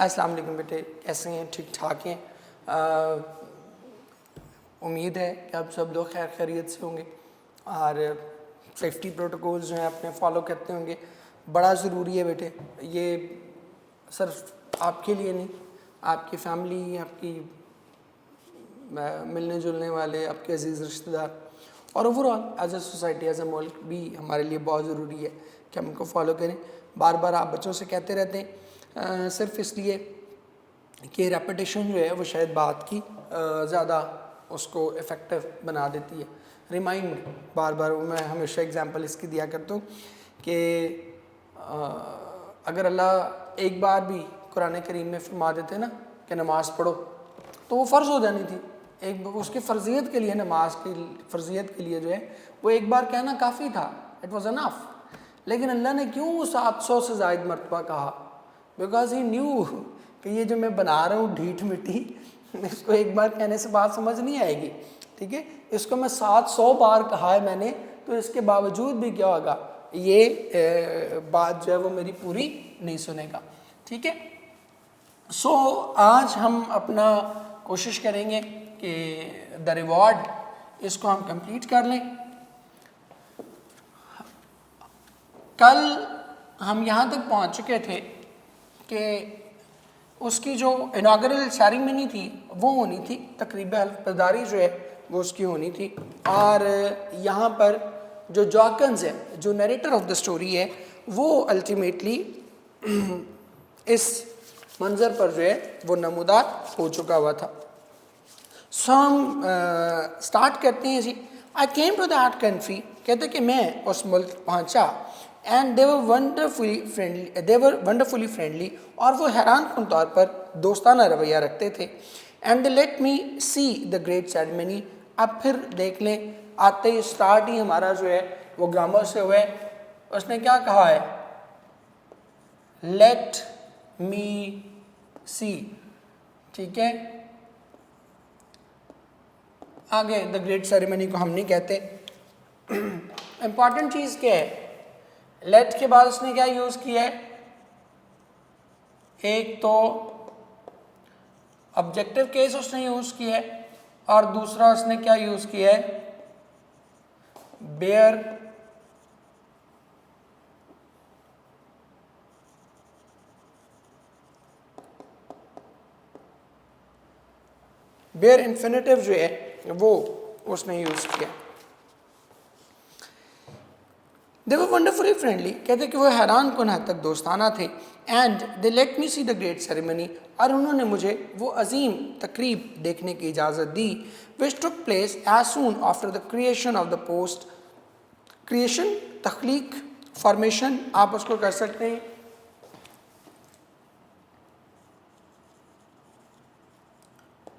अस्सलाम वालेकुम बेटे, कैसे हैं? ठीक ठाक हैं? उम्मीद है कि आप सब लोग खैर खैरियत से होंगे और सेफ्टी प्रोटोकॉल्स जो हैं अपने फॉलो करते होंगे। बड़ा ज़रूरी है बेटे, ये सिर्फ आपके लिए नहीं, आपकी फैमिली, आपकी मिलने जुलने वाले, आपके अजीज़ रिश्तेदार और overall as a society, as a मुल्क भी हमारे लिए बहुत ज़रूरी है कि हम उनको फॉलो करें। बार बार आप बच्चों से कहते रहते हैं सिर्फ इसलिए कि रेपिटेशन जो है वो शायद बात की ज़्यादा उसको इफ़ेक्टिव बना देती है। रिमाइंड बार बार, मैं हमेशा एग्जांपल इसकी दिया करता हूँ कि अगर अल्लाह एक बार भी कुरान करीम में फरमा देते ना कि नमाज़ पढ़ो, तो वो फ़र्ज़ हो जानी थी। एक उसकी फ़र्जियत के लिए, नमाज की फ़र्जियत के लिए जो है वो एक बार कहना काफ़ी था, इट वॉज़ अनफ। लेकिन अल्लाह ने क्यों 700 से ज़ायद मरतबा कहा? बिकॉज ही न्यू कि ये जो मैं बना रहा हूँ ढीठ मिट्टी, इसको एक बार कहने से बात समझ नहीं आएगी। ठीक है, इसको मैं 700 बार कहा है मैंने, तो इसके बावजूद भी क्या होगा, ये बात जो है वो मेरी पूरी नहीं सुनेगा। ठीक है, सो आज हम अपना कोशिश करेंगे कि द रिवॉर्ड इसको हम कंप्लीट कर लें। कल हम यहाँ तक पहुँच चुके थे कि उसकी जो इनागरल सेरेमनी थी वो होनी थी, तकरीब हल्फदारी जो है वो उसकी होनी थी। और यहाँ पर जो जॉकन्स है, जो नरेटर ऑफ द स्टोरी है, वो अल्टीमेटली इस मंज़र पर जो है वो नमूदार हो चुका हुआ था। सो हम स्टार्ट करते हैं जी। आई केम टू दैट कंट्री, कहते कि मैं उस मुल्क पहुँचा, and they were wonderfully friendly, और वो हैरान कुन तौर पर दोस्ताना रवैया रखते थे। And they let me see the great ceremony. अब फिर देख लें, आते ही स्टार्ट ही हमारा जो है वो ग्रामर से हुए। उसने क्या कहा है? लेट मी सी। ठीक है, आगे द ग्रेट सेरेमनी को हम नहीं कहते। इंपॉर्टेंट चीज़ क्या है? लेट के बाद उसने क्या यूज़ किया है? एक तो ऑब्जेक्टिव केस उसने यूज़ किया है, और दूसरा उसने क्या यूज़ किया है? बेयर बेयर इन्फिनेटिव जो है वो उसने यूज़ किया। दे वर वंडरफुली फ्रेंडली, कहते कि वो हैरान कुन हद तक दोस्ताना थे। And they let me see the great ceremony, और उन्होंने मुझे वो अजीम तकरीब देखने की इजाज़त दी, which took place as soon after the creation of the post. Creation, तख्लीक, फॉर्मेशन आप उसको कर सकते हैं।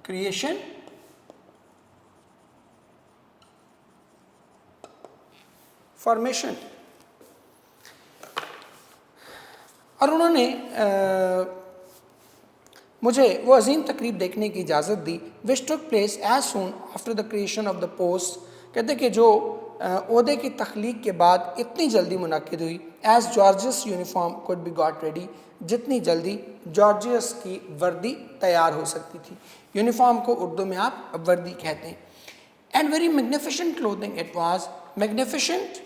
Creation, formation. और उन्होंने मुझे वो अजीम तकरीब देखने की इजाज़त दी, which took place as soon after the creation of the post. कहते कि जो ओहदे की तख्लीक के बाद इतनी जल्दी मुनक्किद हुई, as Georgius uniform could be got ready, जितनी जल्दी जॉर्जियस की वर्दी तैयार हो सकती थी। यूनिफॉर्म को उर्दू में आप वर्दी कहते हैं। And very magnificent clothing it was. Magnificent,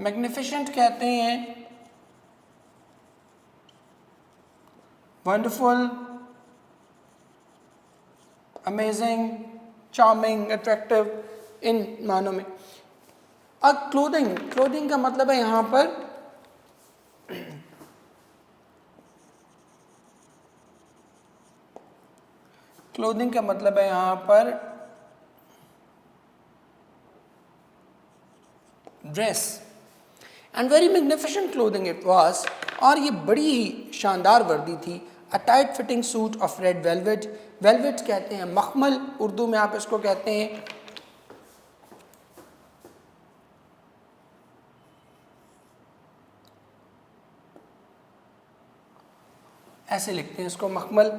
magnificent कहते हैं वंडरफुल, अमेजिंग, चार्मिंग, अट्रैक्टिव, इन मानों में। अब क्लोथिंग, क्लोथिंग का मतलब है यहाँ पर क्लोथिंग का मतलब है यहाँ पर dress. And very magnificent clothing it was, और ये बड़ी ही शानदार वर्दी थी। अ tight fitting suit of red velvet, velvet कहते हैं मखमल, उर्दू में आप इसको कहते हैं ऐसे लिखते हैं इसको, मखमल।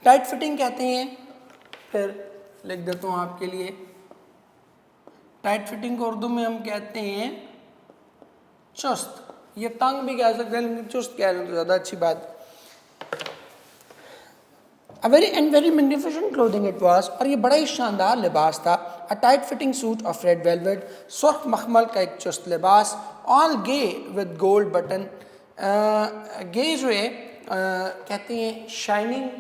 टाइट फिटिंग कहते हैं, फिर लिख देता हूँ आपके लिए, टाइट फिटिंग को उर्दू में हम कहते हैं चुस्त, ये तंग भी कह सकते हैं लेकिन चुस्त कह रहे तो ज़्यादा अच्छी बात। A very magnificent clothing it was, और ये बड़ा ही शानदार लिबास था। A tight fitting suit of red velvet, सुर्ख मखमल का एक चुस्त लिबास, all gay with gold button, गे जो है कहते हैं शाइनिंग,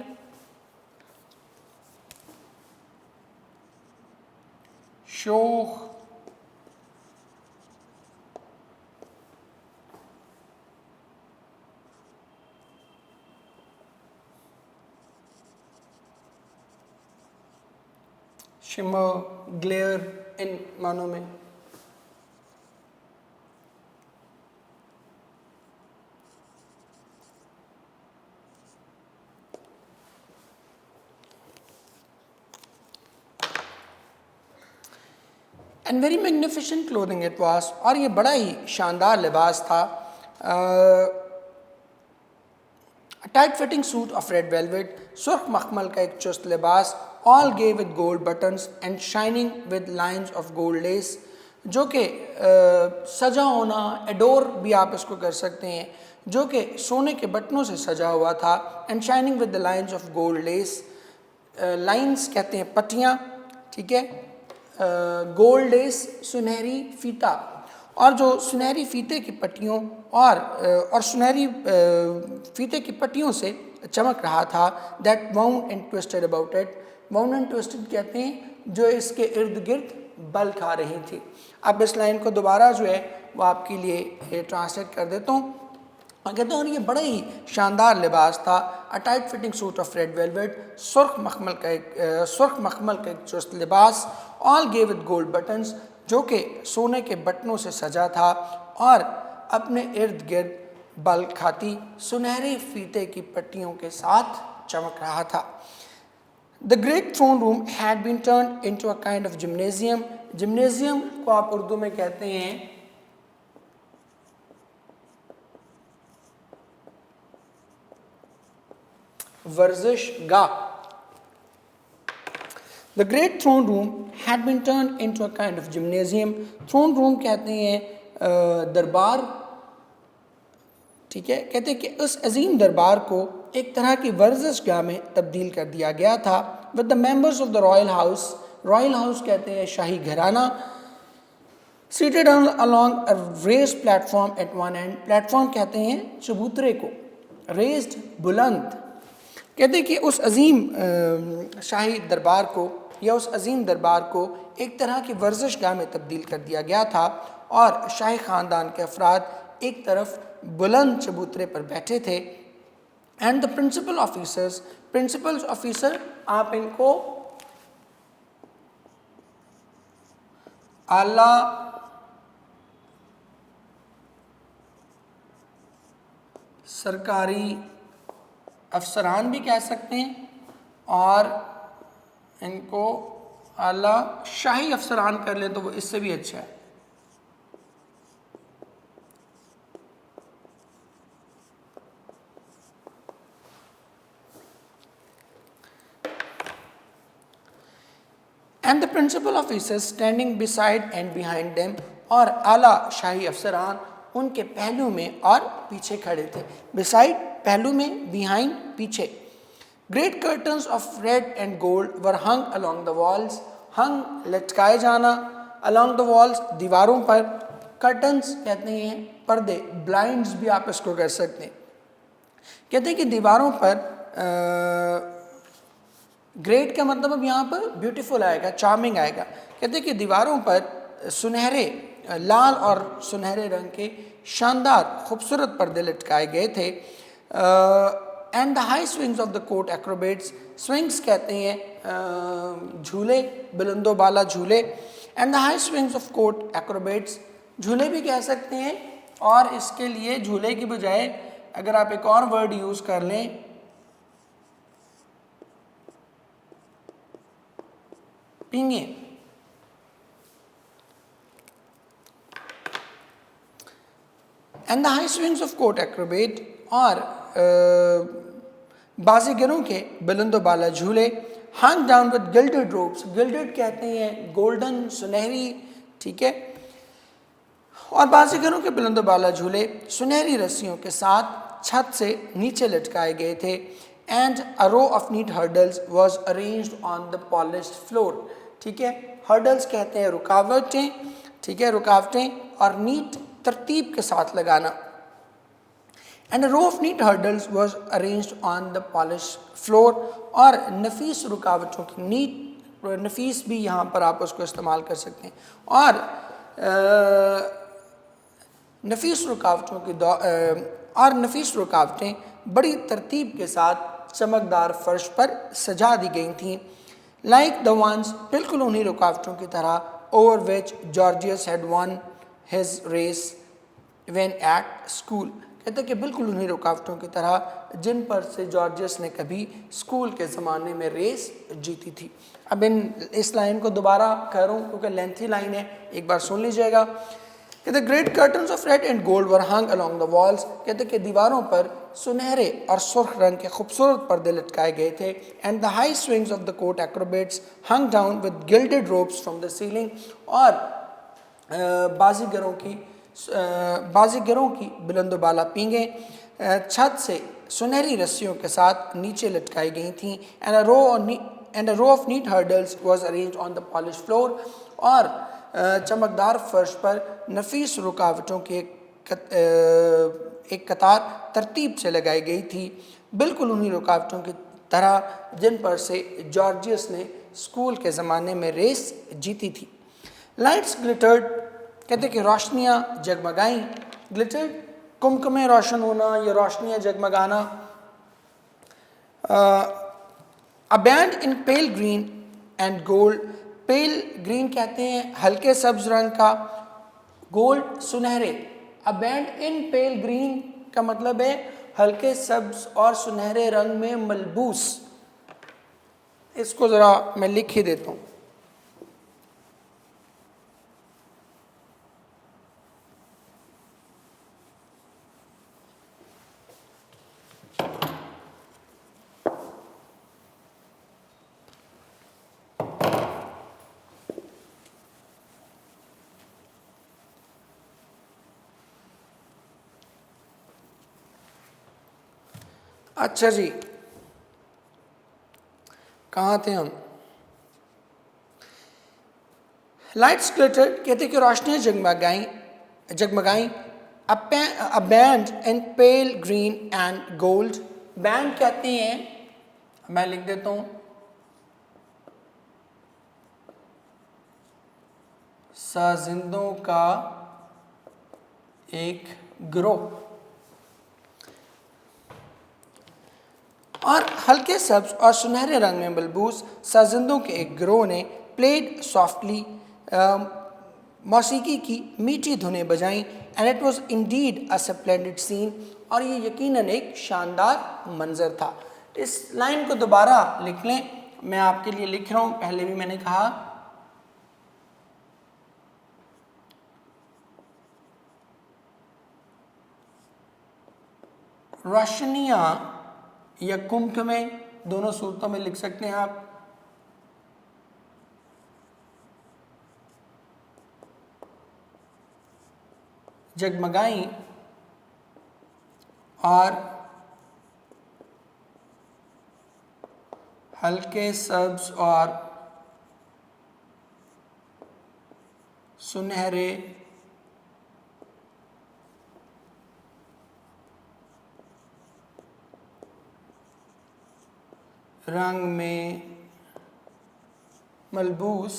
शोख, शिमर, ग्लेयर इन मानों में। And very magnificent clothing it was, और ये बड़ा ही शानदार लिबास था। Tight fitting suit of red velvet, सुर्ख मखमल का एक चुस्त लिबास, all gay with gold buttons and shining with lines of gold lace, जो कि सजा होना, एडोर भी आप इसको कर सकते हैं, जो कि सोने के बटनों से सजा हुआ था। And shining with the lines of gold less, lines कहते हैं पट्टियाँ, ठीक है, गोल्ड लेस सुनहरी फीता, और जो सुनहरी फीते की पट्टियों और सुनहरी फीते की पट्टियों से चमक रहा था। That wound and twisted about it, wound and twisted कहते हैं जो इसके इर्द गिर्द बल खा रही थी। अब इस लाइन को दोबारा जो है वो आपके लिए ट्रांसलेट कर देता हूँ। कहते हैं और ये बड़ा ही शानदार लिबास था। A tight fitting suit of red velvet, सुर्ख मखमल का एक चुस्त लिबास, all gay with gold buttons, जो कि सोने के बटनों से सजा था और अपने इर्द गिर्द बल खाती सुनहरे फीते की पट्टियों के साथ चमक रहा था। The great throne room had been turned into a kind of gymnasium, gymnasium को आप उर्दू में कहते हैं वर्जिश गाह। The great throne room had been turn into a kind of gymnasium, throne room कहते हैं दरबार, ठीक है, कहते हैं कि उस अजीम दरबार को एक तरह की वर्जिश गाह में तब्दील कर दिया गया था। With the members of the royal house, royal house कहते हैं शाही घराना, seated along a raised platform eight one and, platform कहते हैं चबूतरे को, रेज्ड बुलंद, कहते हैं कि उस अजीम शाही दरबार को या उस अजीम दरबार को एक तरह की वर्जिश गाह में तब्दील कर दिया गया था और शाही ख़ानदान के अफराद एक तरफ बुलंद चबूतरे पर बैठे थे। And the principal officers, principals officer आप इनको आला सरकारी अफसरान भी कह सकते हैं और इनको आला शाही अफसरान कर ले तो वो इससे भी अच्छा है। And the principal officers standing beside and behind them, और आला शाही अफसरान उनके पहलू में और पीछे खड़े थे। बिसाइड पहलू में, बिहाइंड पीछे। Great curtains of red and gold were hung along the walls, hung लटकाए जाना, अलॉन्ग द वॉल्स दीवारों पर, कर्टन्स कहते हैं पर्दे, ब्लाइंड्स भी आप इसको कर सकते हैं। कहते हैं कि दीवारों पर ग्रेट का मतलब अब यहाँ पर ब्यूटीफुल आएगा, चार्मिंग आएगा। कहते हैं कि दीवारों पर सुनहरे, लाल और सुनहरे रंग के शानदार खूबसूरत पर्दे लटकाए गए थे। And the high swings of the court acrobats, swings कहते हैं झूले, बुलंदो बाला झूले। And the high swings of court acrobats, झूले भी कह सकते हैं, और इसके लिए झूले की बजाय अगर आप एक और वर्ड यूज़ कर लें, पींगे। And the high swings of court acrobat, और बाजीगरों के बुलंदो बाला झूले, hung down with gilded ropes, gilded कहते हैं गोल्डन, सुनहरी, ठीक है, और बाजीगरों के बुलंदो बाला झूले सुनहरी रस्सियों के साथ छत से नीचे लटकाए गए थे। And a row of neat hurdles was arranged on the polished floor, ठीक है, हर्डल्स कहते हैं रुकावटें, ठीक है, रुकावटें, और नीट तरतीब के साथ लगाना। And a row of neat hurdles was arranged on the polished floor, और नफीस रुकावटों की, नीट नफीस भी यहाँ पर आप उसको इस्तेमाल कर सकते हैं, और नफीस रुकावटों की और नफीस रुकावटें बड़ी तरतीब के साथ चमकदार फर्श पर सजा दी गई थीं। लाइक द वंस, बिल्कुल उन्हीं रुकावटों की तरह, over which Georgius had won his race when at school, कहते कि बिल्कुल उन्हीं रुकावटों की तरह जिन पर से जॉर्जियस ने कभी स्कूल के ज़माने में रेस जीती थी। अब इस लाइन को दोबारा कह रहा हूँ क्योंकि लेंथी लाइन है, एक बार सुन लीजिएगा। कहते great curtains of red and gold were hung along the walls, कहते कि दीवारों पर सुनहरे और सुर्ख रंग के खूबसूरत पर्दे लटकाए गए थे। And the high swings of the court acrobats hung down with gilded ropes from the ceiling, और बाजीगरों की बुलंद बाला पींगें छत से सुनहरी रस्सियों के साथ नीचे लटकाई गई थीं। And a row of neat hurdles was arranged on the polish floor, और चमकदार फर्श पर नफीस रुकावटों की एक कतार तरतीब से लगाई गई थी, बिल्कुल उन्हीं रुकावटों की तरह जिन पर से जॉर्जियस ने स्कूल के ज़माने में रेस जीती थी। लाइट्स ग्लिटर्ड, कहते कि रोशनियाँ जगमगाईं, ग्लिटर्ड कुमकुमे रोशन होना या रोशनियाँ जगमगाना। A band in pale green and gold, pale green कहते हैं हल्के सब्ज रंग का, गोल्ड सुनहरे। अ बैंड इन पेल ग्रीन का मतलब है हल्के सब्ज और सुनहरे रंग में मलबूस। इसको ज़रा मैं लिख ही देता हूँ। अच्छा जी, कहाँ थे हम? लाइट्स ग्लिटर्ड, कहते कि रोशनियाँ जगमगाईं। A band in pale green and gold, band कहते हैं, मैं लिख देता हूँ, साजिंदों का एक ग्रोह, और हल्के सब्ज और सुनहरे रंग में मलबूस साजिंदों के एक गिरोह ने प्लेड सॉफ्टली, मौसीकी की मीठी धुनें बजाईं। And it was indeed a splendid scene, और ये यकीनन एक शानदार मंजर था। इस लाइन को दोबारा लिख लें, मैं आपके लिए लिख रहा हूँ, पहले भी मैंने कहा। रोशनियाँ या कुमकुमे, दोनों सूरतों में लिख सकते हैं आप। जगमगाई और हल्के सब्ज और सुनहरे रंग में मलबूस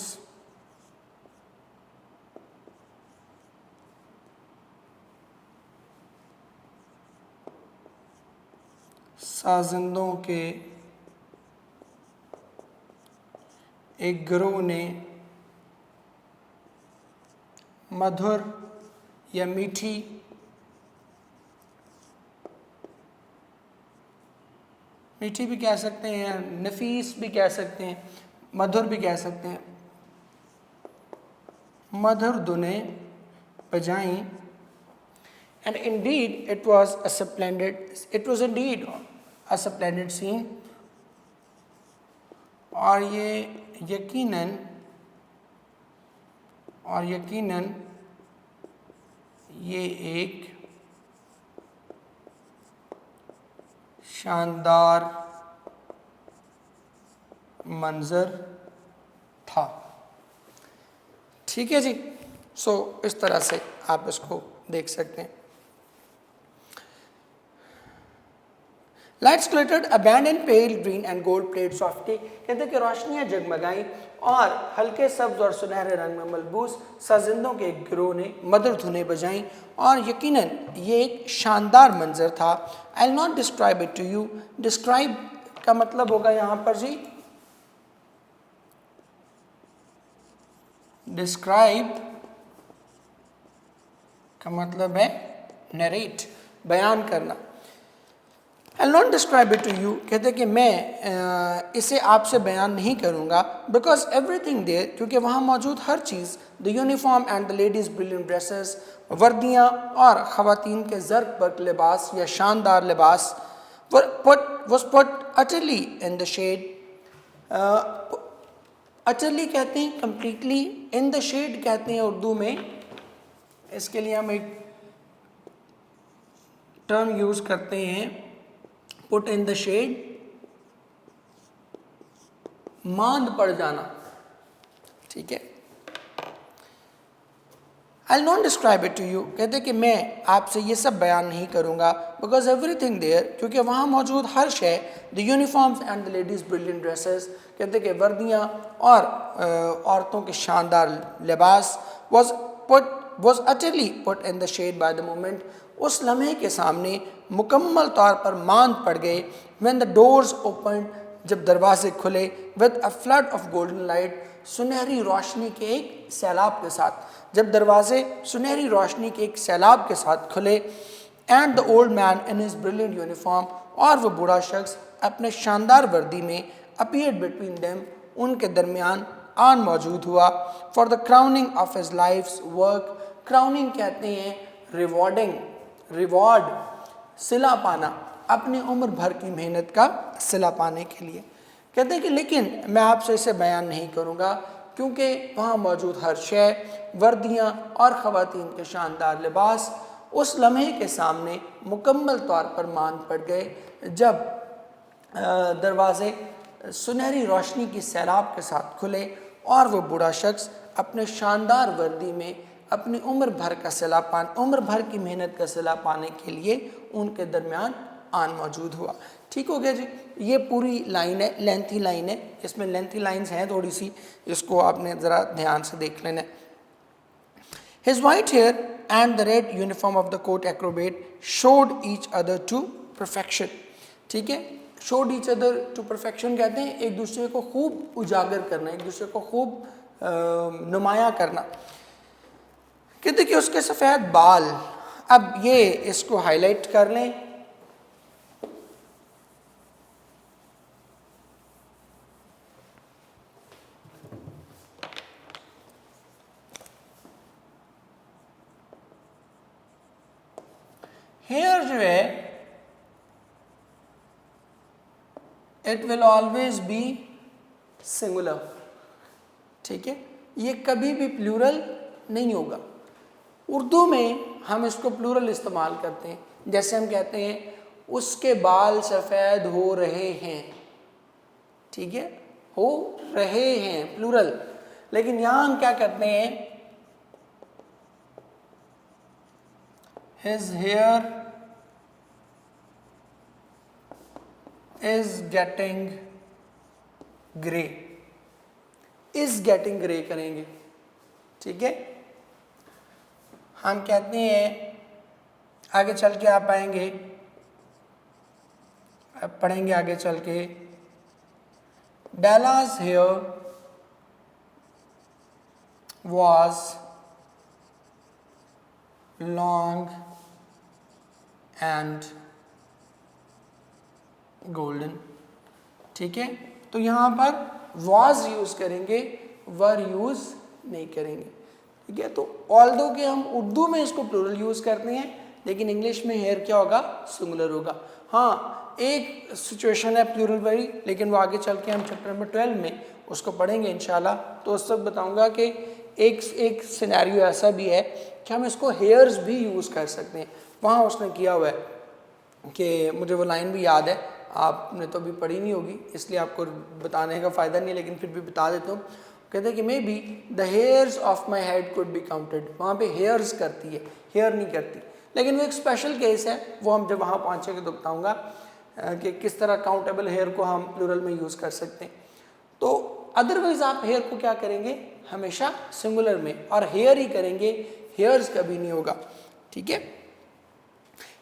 साजिंदों के एक गिरोह ने मधुर या मीठी भी कह सकते हैं, नफीस भी कह सकते हैं, मधुर भी कह सकते हैं, मधुर धुनें बजाईं। And indeed it was indeed a splendid scene, और ये यकीनन ये एक शानदार मंजर था। ठीक है जी। सो इस तरह से आप इसको देख सकते हैं। Lights glittered, a band in pale green and gold played softly, कहते हैं कि रोशनियां जगमगाई और हल्के सब्ज और सुनहरे रंग में मलबूस साजिंदों के एक गिरोह ने मधुर धुनें बजाईं, और यकीनन ये एक शानदार मंजर था। I will not describe it to you. Describe का मतलब होगा यहाँ पर जी, डिस्क्राइब का मतलब है नरेट, बयान करना। I will not describe it to you, कहते कि मैं इसे आपसे बयान नहीं करूँगा, बिकॉज एवरीथिंग देयर, क्योंकि वहाँ मौजूद हर चीज़, the uniform and the ladies brilliant dresses, वर्दियाँ और ख़वातीन के ज़र्क बर्क लिबास या शानदार लिबास, was put utterly in the shade। utterly कहते हैं completely, in the shade कहते हैं उर्दू में। इसके लिए हम एक टर्म यूज़ करते हैं, पुट इन द शेड, मांद पड़ जाना। ठीक है। I will not describe it to you, कहते कि मैं आपसे ये सब बयान नहीं करूँगा, बिकॉज एवरीथिंग देयर, क्योंकि वहाँ मौजूद हर शय, the uniforms and the ladies brilliant dresses, कहते कि वर्दियाँ और औरतों के शानदार लिबास, was utterly put in the shade by the moment, उस लम्हे के सामने मुकम्मल तौर पर मांद पड़ गए। when the doors opened, जब दरवाजे खुले, with a flood of golden light, सुनहरी रोशनी के एक सैलाब के साथ, जब दरवाजे सुनहरी रोशनी के एक सैलाब के साथ खुले, and the old man in his brilliant uniform, और वो बूढ़ा शख्स अपने शानदार वर्दी में, appeared between them, उनके दरमियान आन मौजूद हुआ, for the crowning of his life's work। Crowning कहते हैं रिवॉर्डिंग, रिवॉर्ड, सिला पाना, अपनी उम्र भर की मेहनत का सिला पाने के लिए। कहते हैं कि लेकिन मैं आपसे इसे बयान नहीं करूँगा, क्योंकि वहाँ मौजूद हर शय, वर्दियाँ और ख़वातीन के शानदार लिबास उस लम्हे के सामने मुकम्मल तौर पर मांद पड़ गए, जब दरवाज़े सुनहरी रोशनी की सैलाब के साथ खुले और वो बूढ़ा शख्स अपने शानदार वर्दी में अपनी उम्र भर की मेहनत का सिला पाने के लिए उनके दरमियान आन मौजूद हुआ। ठीक हो गया जी। ये पूरी लाइन है, लेंथी लाइन है, इसमें लेंथी लाइंस हैं थोड़ी सी, इसको आपने ज़रा ध्यान से देख लेना। His white hair and the red uniform of the court acrobat showed each other to perfection। ठीक है, showed each other to perfection कहते हैं एक दूसरे को खूब उजागर करना, एक दूसरे को खूब नुमायाँ करना। कहते कि उसके सफ़ेद बाल, अब ये इसको हाईलाइट कर लें, हेयर जो है it will always be singular. ठीक है, ये कभी भी प्लूरल नहीं होगा। उर्दू में हम इसको प्लूरल इस्तेमाल करते हैं, जैसे हम कहते हैं उसके बाल सफ़ेद हो रहे हैं। ठीक है, हो रहे हैं प्लूरल, लेकिन यहाँ हम क्या करते हैं, his hair is getting grey, is getting grey करेंगे। ठीक है, हम कहते हैं आगे चल के आप आएंगे, अब पढ़ेंगे आगे चल के, Bella's hair was long and golden। ठीक है, तो यहाँ पर was यूज़ करेंगे, were यूज़ नहीं करेंगे। ठीक है, तो ऑल्दो कि हम उर्दू में इसको प्लूरल यूज़ करते हैं, लेकिन इंग्लिश में हेयर क्या होगा, सिंगुलर होगा। हाँ, एक सिचुएशन है प्लूरल वेरी, लेकिन वो आगे चल के हम चैप्टर नंबर 12 में उसको पढ़ेंगे इंशाल्लाह। तो उस वक्त बताऊंगा कि एक सिनेरियो ऐसा भी है कि हम इसको हेयर्स भी यूज़ कर सकते हैं। वहाँ उसने किया हुआ है कि मुझे वो लाइन भी याद है, आपने तो अभी पढ़ी नहीं होगी इसलिए आपको बताने का फ़ायदा नहीं है, लेकिन फिर भी बता देता हूँ। कहते हैं कि may be the hairs of my head could be counted. वहाँ पे हेयर्स करती है, हेयर नहीं करती, लेकिन वो एक स्पेशल केस है, वो हम जब वहाँ पहुँचेंगे तो बताऊँगा कि किस तरह काउंटेबल हेयर को हम प्लूरल में यूज़ कर सकते हैं। तो अदरवाइज आप हेयर को क्या करेंगे, हमेशा सिंगुलर में, और हेयर ही करेंगे, हेयर्स कभी नहीं होगा, ठीक है।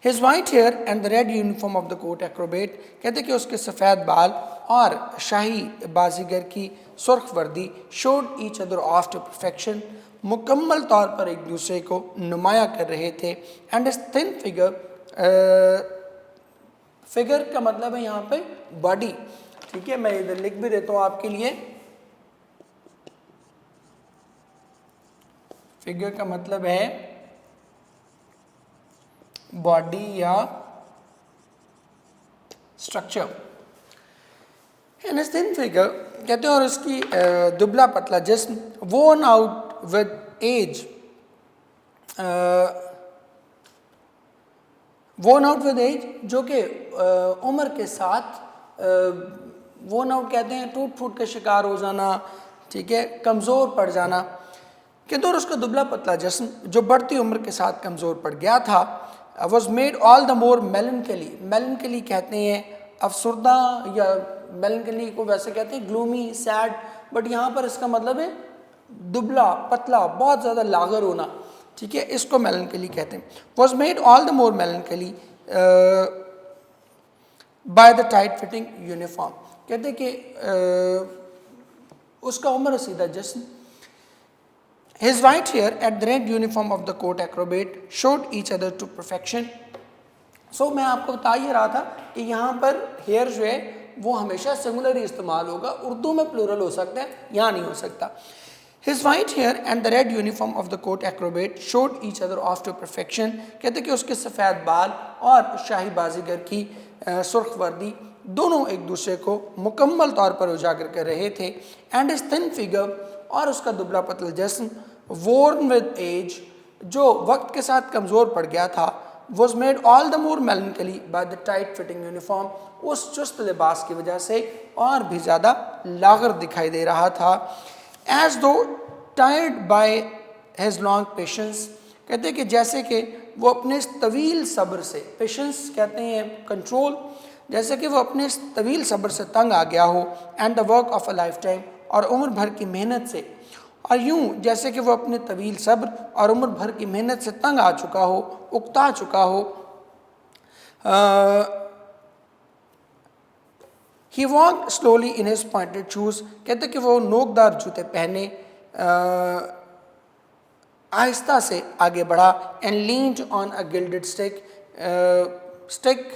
His white hair and the red uniform of the court acrobat, कहते कि उसके सफ़ेद बाल और शाही बाजीगर की सुर्ख वर्दी showed each other off to perfection, मुकम्मल तौर पर एक दूसरे को नुमाया कर रहे थे। And his thin figure, figure का मतलब है यहाँ पे बॉडी, ठीक है। मैं इधर लिख भी देता हूँ आपके लिए, फिगर का मतलब है बॉडी या स्ट्रक्चर। इन थिन फिगर कहते हैं, और उसकी दुबला पतला जिस्म, worn out with age, worn out with age, जो कि उम्र के साथ, वोर्न आउट कहते हैं टूट फूट के शिकार हो जाना, ठीक है, कमज़ोर पड़ जाना। कहते और उसका दुबला पतला जिस्म जो बढ़ती उम्र के साथ कमज़ोर पड़ गया था, was made all the more मेलनकली। मेलनकली कहते हैं अफसुर्दा, या मेलनकली को वैसे कहते हैं ग्लूमी, सैड, बट यहाँ पर इसका मतलब है दुबला पतला, बहुत ज़्यादा लागर होना, ठीक है, इसको मेलनकली कहते हैं। Was made all the more मेलनकली by the tight fitting uniform, कहते कि उसका उम्र रसीदा जिस्म, his white hair and the red uniform of the court acrobat showed each other to perfection. So मैं आपको बता ही रहा था कि यहाँ पर हेयर जो है वो हमेशा सिंगुलर ही इस्तेमाल होगा, उर्दू में प्लूरल हो सकता है, यहाँ नहीं हो सकता। His white hair and the red uniform of the court acrobat showed each other off to perfection, कहते कि उसके सफ़ेद बाल और शाही बाजीगर की सुर्ख वर्दी दोनों एक दूसरे को मुकम्मल तौर पर उजागर कर रहे थे। एंड his thin figure, और उसका दुबला पतला जिस्म, worn with age, जो वक्त के साथ कमज़ोर पड़ गया था, was made all the more melancholy by the tight fitting uniform, उस चुस्त लिबास की वजह से और भी ज़्यादा लागर दिखाई दे रहा था। as though tired by his long patience, कहते कि जैसे कि वो अपने इस तवील सब्र से, पेशेंस कहते हैं कंट्रोल, जैसे कि वो अपने इस तवील सब्र से तंग आ गया हो, and the work of a life time, और उम्र भर की मेहनत से, और यूं जैसे कि वो अपने तवील सब्र और उम्र भर की मेहनत से तंग आ चुका हो, उकता चुका हो। He walk slowly in his pointed shoes, कहते कि वो नोकदार जूते पहने आहिस्ता से आगे बढ़ा। And leaned on a gilded stick, stick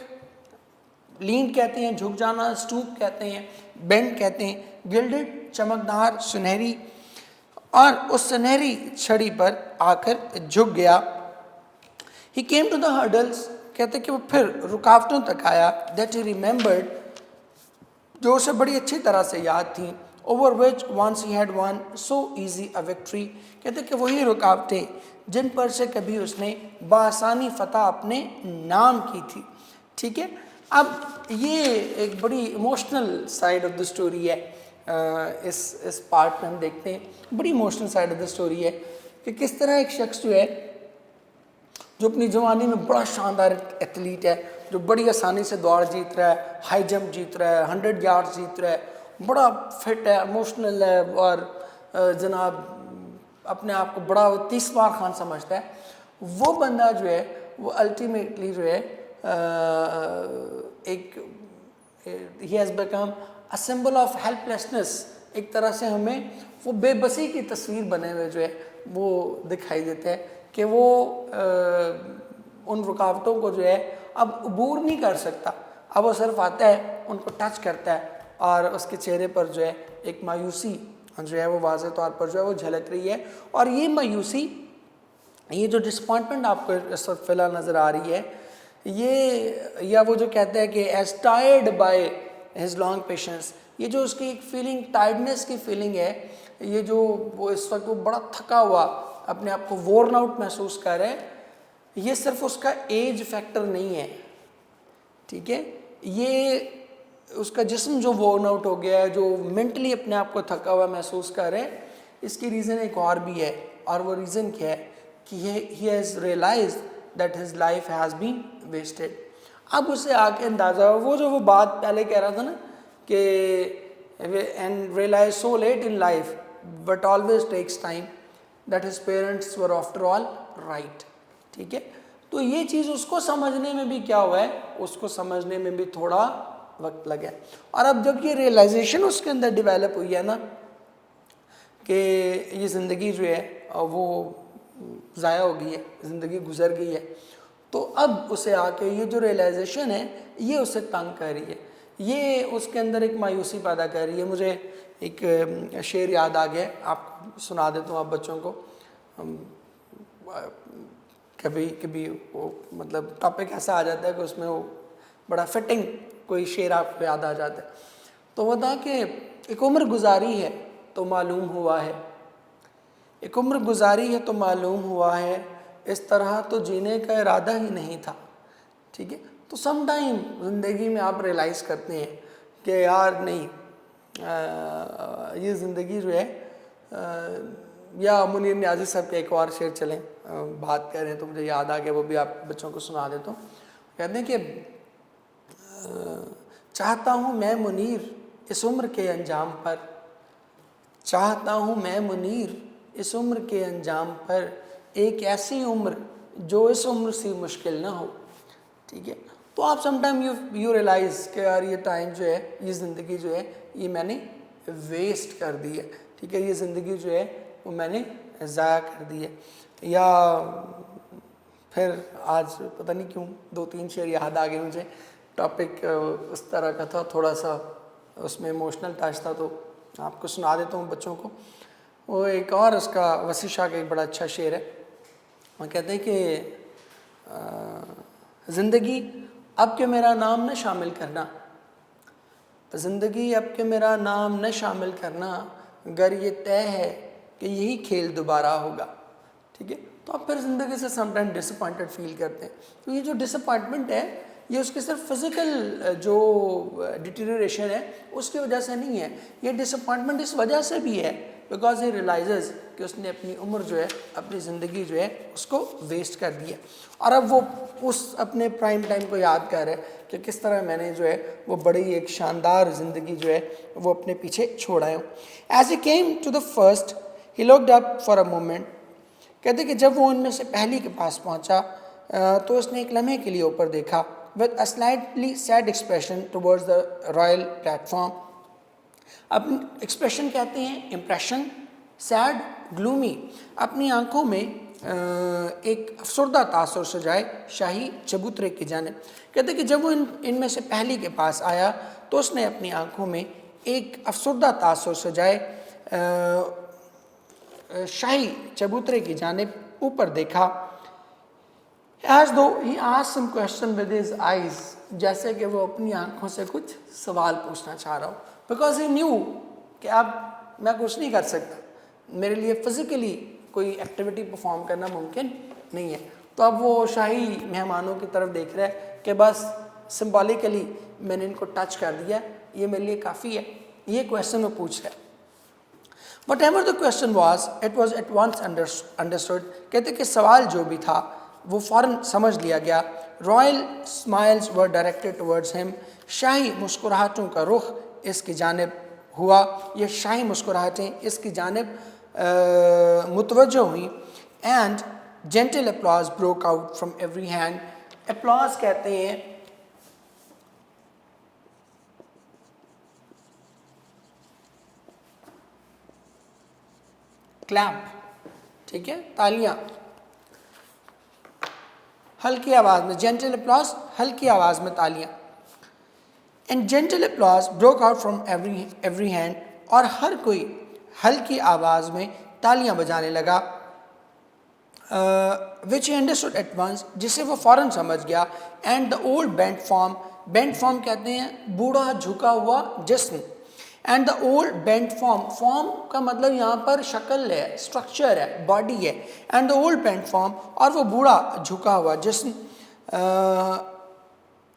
lean कहते हैं झुक जाना, स्टूप कहते हैं, बेंड कहते हैं, गिल्डेड चमकदार सुनहरी, और उस सुनहरी छड़ी पर आकर झुक गया। ही केम टू द हर्डल्स, कहते कि वो फिर रुकावटों तक आया, दैट ही रिमेंबर्ड, जो उसे बड़ी अच्छी तरह से याद थी, over which once he had won so easy a victory, कहते कि वही रुकावटें जिन पर से कभी उसने बासानी फतह अपने नाम की थी, ठीक है। अब ये एक बड़ी emotional side of the story है, इस पार्ट में हम देखते हैं बड़ी emotional side of the story है कि किस तरह एक शख्स जो है, जो अपनी जवानी में बड़ा शानदार एथलीट है, जो बड़ी आसानी से दौड़ जीत रहा है, हाई जंप जीत रहा है, 100 यार्ड्स जीत रहा है, बड़ा फिट है, इमोशनल है, और जनाब अपने आप को बड़ा 30 बार खान समझता है, वो बंदा जो है वो अल्टीमेटली जो है एक he has become a symbol of helplessness, एक तरह से हमें वो बेबसी की तस्वीर बने हुए जो है वो दिखाई देते हैं कि वो उन रुकावटों को जो है अब अबूर नहीं कर सकता, अब वो सिर्फ आता है, उनको टच करता है, और उसके चेहरे पर जो है एक मायूसी जो है वो वाज़े तौर पर जो है वो झलक रही है। और ये मायूसी, ये जो डिसअपॉइंटमेंट आपको इस वक्त फ़िलहाल नज़र आ रही है, ये या वो जो कहते हैं कि as tired by his long patience, ये जो उसकी एक फीलिंग, टायर्डनेस की फीलिंग है, ये जो वो इस वक्त वो बड़ा थका हुआ अपने आप को वोर्न आउट महसूस कर रहा है, ये सिर्फ उसका एज फैक्टर नहीं है, ठीक है, ये उसका जिस्म जो वोर्न आउट हो गया है, जो मेंटली अपने आप को थका हुआ महसूस कर रहे हैं, इसकी रीज़न एक और भी है, और वो रीज़न क्या है कि he has realised that his life has been wasted. अब उसे आके अंदाज़ा हुआ, वो बात पहले कह रहा था ना कि and realise so late in life but always takes time that his parents were after all right, ठीक है। तो ये चीज़ उसको समझने में भी क्या हुआ है, उसको समझने में भी थोड़ा वक्त लगा। और अब जब ये रियलाइजेशन उसके अंदर डेवलप हुई है ना कि ये ज़िंदगी जो है वो ज़ाया हो गई है, ज़िंदगी गुजर गई है, तो अब उसे आके ये जो रियलाइजेशन है ये उसे तंग कर रही है, ये उसके अंदर एक मायूसी पैदा कर रही है। मुझे एक शेर याद आ गया, आप सुना देता हूँ आप बच्चों को। कभी कभी वो मतलब टॉपिक ऐसा आ जाता है कि उसमें वो बड़ा फिटिंग कोई शेर आपको याद आ जाता है। तो वो था कि एक उम्र गुजारी है तो मालूम हुआ है, एक उम्र गुजारी है तो मालूम हुआ है, इस तरह तो जीने का इरादा ही नहीं था, ठीक है। तो सम टाइम ज़िंदगी में आप रियलाइज़ करते हैं कि यार नहीं, ये ज़िंदगी जो है या मुनीर न्याज़ी साहब के एक और शेर चलें, बात कर रहे हैं तो मुझे याद आ गया, वो भी आप बच्चों को सुना देता हूँ। कहते हैं कि चाहता हूँ मैं मुनीर इस उम्र के अंजाम पर, चाहता हूँ मैं मुनीर इस उम्र के अंजाम पर, एक ऐसी उम्र जो इस उम्र से मुश्किल ना हो, ठीक है। तो आप समटाइम यू रियलाइज़ कि यार ये टाइम जो है, ये ज़िंदगी जो है ये मैंने वेस्ट कर दी है, ठीक है, ये ज़िंदगी जो है वो मैंने ज़ाया कर दी है। या फिर आज पता नहीं क्यों 2-3 शेर याद आ गए मुझे, टॉपिक उस तरह का था, थोड़ा सा उसमें इमोशनल टच था, तो आपको सुना देता हूँ बच्चों को। वो एक और उसका वसी शाह का एक बड़ा अच्छा शेर है, वो कहते हैं कि ज़िंदगी अब के मेरा नाम न शामिल करना, ज़िंदगी अब के मेरा नाम न शामिल करना, अगर ये तय है कि यही खेल दोबारा होगा, ठीक है। तो आप फिर ज़िंदगी से समटाइम डिसअपॉइंटेड फील करते हैं। तो ये जो डिसअपॉइंटमेंट है ये उसके सिर्फ फिज़िकल जो डिटीरियोरेशन है उसकी वजह से नहीं है, ये डिसअपॉइंटमेंट इस वजह से भी है बिकॉज ही रियलाइजेज़ कि उसने अपनी उम्र जो है, अपनी ज़िंदगी जो है उसको वेस्ट कर दिया, और अब वो उस अपने प्राइम टाइम को याद कर रहे हैं कि किस तरह मैंने जो है वो बड़ी एक शानदार ज़िंदगी जो है वो अपने पीछे छोड़ आया हूँ। As he came to the first he looked up for a moment, कहते कि जब वो उनमें से पहली के पास पहुँचा तो उसने एक लम्हे के लिए ऊपर देखा, with a slightly sad expression towards the royal platform। अपनी एक्सप्रेशन कहते हैं इम्प्रेशन, सैड, ग्लूमी, अपनी आंखों में एक अफसरदा तासुर सजाए शाही चबूतरे की जानिब। कहते कि जब वो इनमें से पहली के पास आया तो उसने अपनी आंखों में एक अफसरदा तासुर सजाए शाही चबूतरे की जानिब ऊपर देखा, as though he asked some question with his eyes, जैसे कि वो अपनी आंखों से कुछ सवाल पूछना चाह रहा हो, because he knew कि अब मैं कुछ नहीं कर सकता, मेरे लिए फिज़िकली कोई एक्टिविटी परफॉर्म करना मुमकिन नहीं है। तो अब वो शाही मेहमानों की तरफ देख रहा है कि बस सिम्बॉलिकली मैंने इनको टच कर दिया, ये मेरे लिए काफ़ी है, ये क्वेश्चन वो पूछ रहा है। Whatever the question was, it was at once understood। कहते कि सवाल जो भी था वो फ़ौरन समझ लिया गया। Royal smiles were directed towards him, शाही मुस्कुराहटों का रुख इसकी जानिब हुआ, ये शाही मुस्कुराहटें इसकी जानिब मुतवज्जो हुई। And gentle applause broke out from every hand. Applause कहते हैं क्लैप, ठीक है, तालियां, हल्की आवाज़ में, जेंटल अपलॉज हल्की आवाज़ में तालियां। And gentle applause broke out from every hand, और हर कोई हल्की आवाज़ में तालियां बजाने लगा। विच ही अंडरस्टूड एट वंस, जिसे वो फ़ौरन समझ गया। And the old bent form कहते हैं बूढ़ा झुका हुआ जिस्म। And the old bent form का मतलब यहाँ पर शक्ल है, स्ट्रक्चर है, बॉडी है। And the old bent form, और वो बूढ़ा झुका हुआ जिस्म,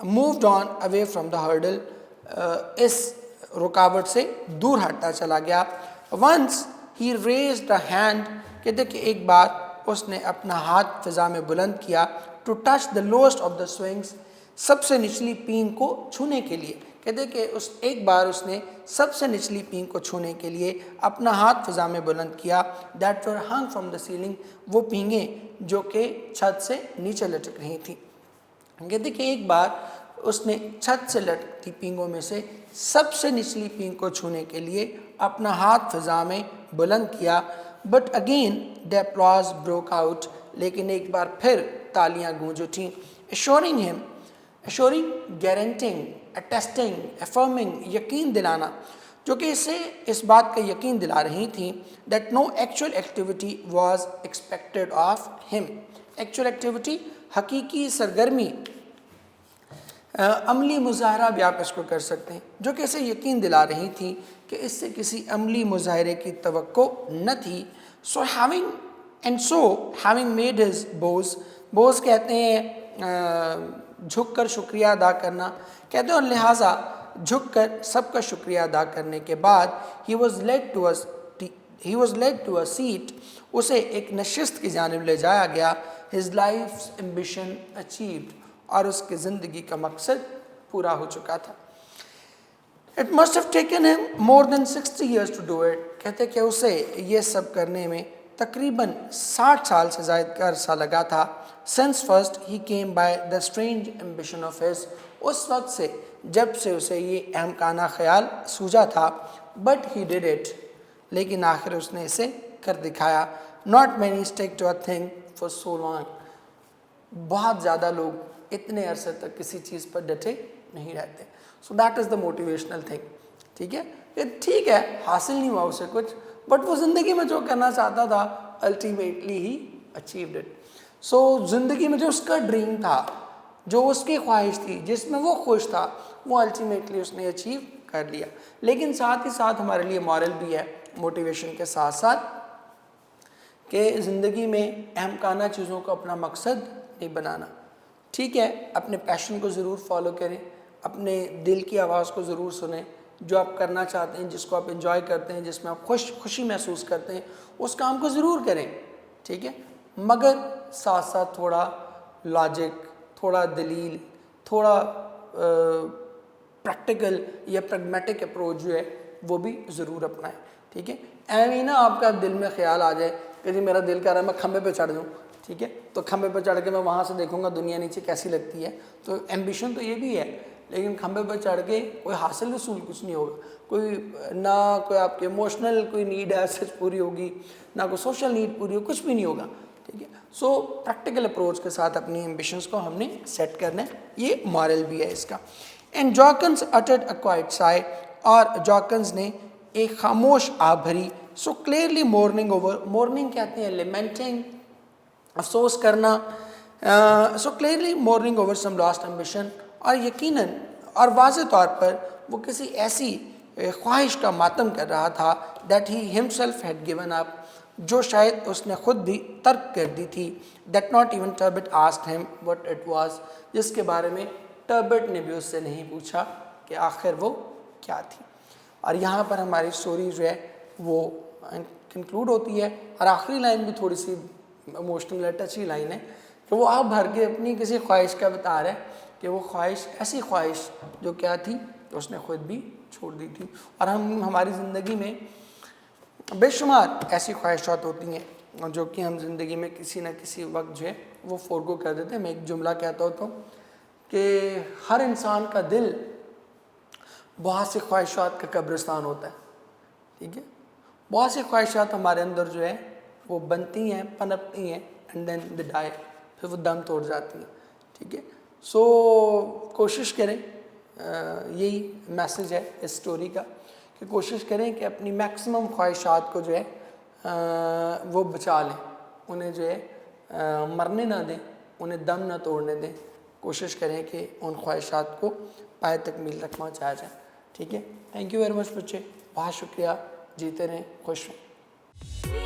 moved on away from the hurdle, इस रुकावट से दूर हटता चला गया। Once he raised the hand, कहते कि एक बार उसने अपना हाथ फिजा में बुलंद किया, to touch the lowest of the swings, सबसे निचली पींग को छूने के लिए। कहते कि उस एक बार उसने सबसे निचली पींग को छूने के लिए अपना हाथ फिजा में बुलंद किया। That were hung from the ceiling, वो पींगें जो कि छत से नीचे लटक रही थी। कहते कि एक बार उसने छत से लटकती पींगों में से सबसे निचली पींग को छूने के लिए अपना हाथ फिजा में बुलंद किया। But again the applause broke out, लेकिन एक बार फिर तालियां गूंज उठीं। एश्योरिंग, गारंटिंग, अटेस्टिंग, अफर्मिंग, यकीन दिलाना, जो कि इसे इस बात का यकीन दिला रही थी that no actual activity was expected of him. Actual activity, हकीकी सरगर्मी, अमली मुजाहरा भी आप इसको कर सकते हैं, जो कि इसे यकीन दिला रही थी कि इससे किसी अमली मुजाहरे की तवक्को न थी। सो हैविंग मेड हिज बोज कहते हैं झुक कर शुक्रिया अदा करना, कहते हैं, और लिहाजा झुक कर सबका शुक्रिया अदा करने के बाद he was led to a seat, उसे एक नशिस्त की जानिब ले जाया गया। हिज लाइफ्स एम्बिशन अचीव्ड, और उसकी ज़िंदगी का मकसद पूरा हो चुका था। It must have taken him more than 60 years to do it, कहते कि उसे ये सब करने में तकरीबन 60 साल से ज़ायद का अरसा लगा था। Since first he came by the strange ambition of his, उस वक्त से जब से उसे ये अहमकाना ख्याल सूझा था। बट ही डिड इट, लेकिन आखिर उसने इसे कर दिखाया। Not many stick to a thing for so long, बहुत ज़्यादा लोग इतने अरसे तक किसी चीज़ पर डटे नहीं रहते। So that is the motivational thing. ठीक है, ये ठीक है, हासिल नहीं हुआ उसे कुछ, बट वो ज़िंदगी में जो करना चाहता था अल्टीमेटली ही अचीव्ड इट। सो ज़िंदगी में जो उसका ड्रीम था, जो उसकी ख्वाहिश थी, जिसमें वो खुश था, वो अल्टीमेटली उसने अचीव कर लिया। लेकिन साथ ही साथ हमारे लिए मॉरल भी है, मोटिवेशन के साथ साथ, कि ज़िंदगी में अहमकाना चीज़ों को अपना मकसद नहीं बनाना। ठीक है, अपने पैशन को ज़रूर फॉलो करें, अपने दिल की आवाज़ को ज़रूर सुनें, जो आप करना चाहते हैं, जिसको आप एंजॉय करते हैं, जिसमें आप खुशी महसूस करते हैं, उस काम को ज़रूर करें। ठीक है, मगर साथ साथ थोड़ा लॉजिक, थोड़ा दलील, थोड़ा प्रैक्टिकल या प्रैग्मेटिक अप्रोच जो है वो भी ज़रूर अपनाएं। ठीक है, ऐਵੇਂ ना आपका दिल में ख्याल आ जाए कि जी मेरा दिल कर रहा है मैं खंबे पे चढ़ जाऊँ। ठीक है, तो खंबे पर चढ़ के मैं वहाँ से देखूंगा दुनिया नीचे कैसी लगती है। तो एम्बिशन तो ये भी है, लेकिन खंबे पर चढ़ के कोई हासिल रसूल कुछ नहीं होगा। कोई आपकी इमोशनल कोई नीड है सच पूरी होगी, ना कोई सोशल नीड पूरी हो, कुछ भी नहीं होगा। ठीक है, सो प्रैक्टिकल अप्रोच के साथ अपनी एम्बिशंस को हमने सेट करना है, ये मॉरल भी है इसका। And Jorkins uttered a quiet sigh, और जॉकन्स ने एक खामोश आह भरी। So clearly mourning over, mourning कहते हैं लेमेंटिंग, अफसोस करना। So clearly mourning over some lost ambition, और यकीनन और वाज़े तौर पर वो किसी ऐसी ख्वाहिश का मातम कर रहा था that he himself had given up, जो शायद उसने खुद भी तर्क कर दी थी। That not even Turbet asked him what it was, जिसके बारे में टर्बेट ने भी उससे नहीं पूछा कि आखिर वो क्या थी। और यहाँ पर हमारी स्टोरी जो है वो कंक्लूड होती है। और आखिरी लाइन भी थोड़ी सी इमोशनल टची लाइन है कि वो आप भर के अपनी किसी ख्वाहिश का बता रहे हैं कि वो ख्वाहिश ऐसी ख्वाहिश जो क्या थी तो उसने खुद भी छोड़ दी थी। और हमारी ज़िंदगी में बेशुमार ऐसी ख्वाहिशात होती हैं जो कि हम ज़िंदगी में किसी न किसी वक्त जो है वो फ़ोरगो कर देते हैं। मैं एक जुमला कहता होता हूँ कि हर इंसान का दिल बहुत सी ख्वाहिशात का कब्रिस्तान होता है। ठीक है, बहुत सी ख्वाहिशात हमारे अंदर जो है वो बनती हैं, पनपती हैं, एंड देन दे डाई, फिर वो दम तोड़ जाती हैं। ठीक है, सो कोशिश करें, यही मैसेज है इस स्टोरी का, कि कोशिश करें कि अपनी मैक्सिमम ख्वाहिशात को जो है वो बचा लें, उन्हें जो है मरने ना दें, उन्हें दम ना तोड़ने दें। कोशिश करें कि उन ख्वाहिशात को पाए तकमील तक पहुँचाया जाए। ठीक है, थैंक यू वेरी मच बच्चे, बहुत शुक्रिया, जीते रहें, खुश रहें।